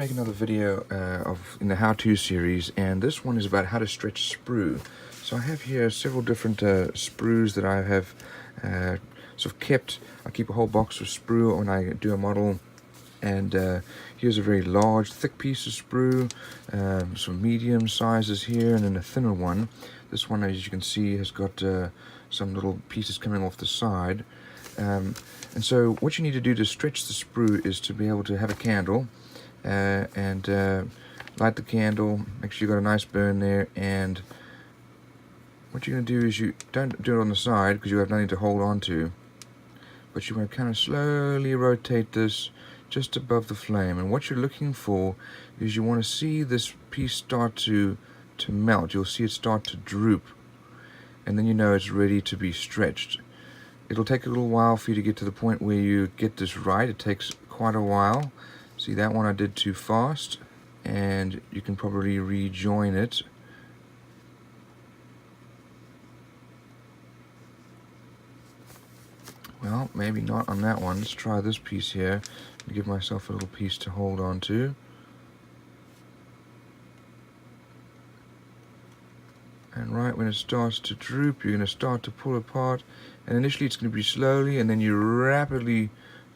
make another video in the how-to series, and this one is about how to stretch sprue. So I have here several different sprues that I have sort of kept. I keep a whole box of sprue when I do a model, and here's a very large, thick piece of sprue, some medium sizes here, and then a thinner one. This one, as you can see, has got some little pieces coming off the side. And so what you need to do to stretch the sprue is to be able to have a candle and light the candle, make sure you've got a nice burn there, and what you're going to do is you don't do it on the side because you have nothing to hold on to, but you want to kind of slowly rotate this just above the flame, and what you're looking for is you want to see this piece start to melt. You'll see it start to droop, and then you know it's ready to be stretched. It'll take a little while for you to get to the point where you get this right. It takes quite a while. See, that one I did too fast, and you can probably rejoin it. Well, maybe not on that one. Let's try this piece here and give myself a little piece to hold on to. And right when it starts to droop, you're going to start to pull apart, and initially it's going to be slowly, and then you rapidly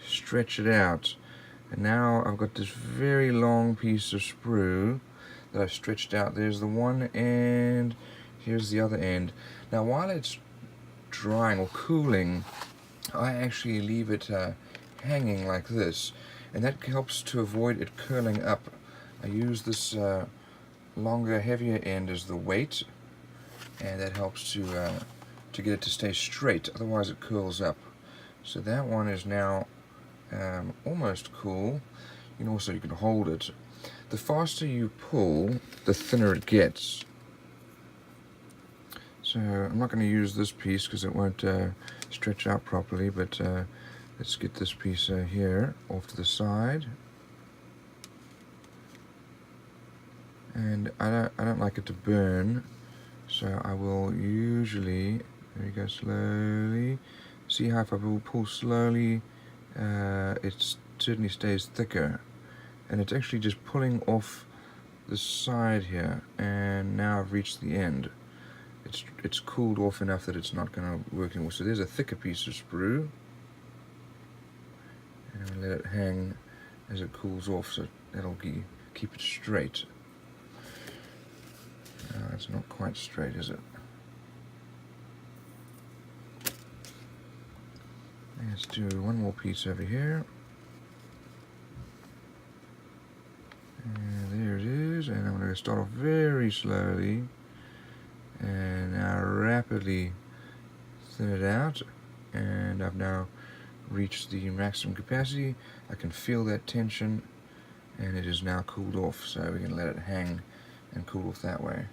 stretch it out. And now I've got this very long piece of sprue that I've stretched out. There's the one end, here's the other end. Now while it's drying or cooling, I actually leave it hanging like this, and that helps to avoid it curling up. I use this longer, heavier end as the weight, and that helps to get it to stay straight, otherwise it curls up. So that one is now almost cool. You can hold it. The faster you pull, the thinner it gets. So I'm not going to use this piece because it won't stretch out properly, but let's get this piece here off to the side. And I don't like it to burn, so I will usually, there we go, slowly. See how if I pull slowly, it certainly stays thicker, and it's actually just pulling off the side here, and now I've reached the end. It's cooled off enough that it's not going to work anymore. So there's a thicker piece of sprue, and I'm going to let it hang as it cools off, so that'll keep it straight. It's not quite straight, is it? Let's do one more piece over here. And there it is, and I'm going to start off very slowly and now rapidly thin it out, and I've now reached the maximum capacity. I can feel that tension, and it is now cooled off, so we're going to let it hang and cool off that way.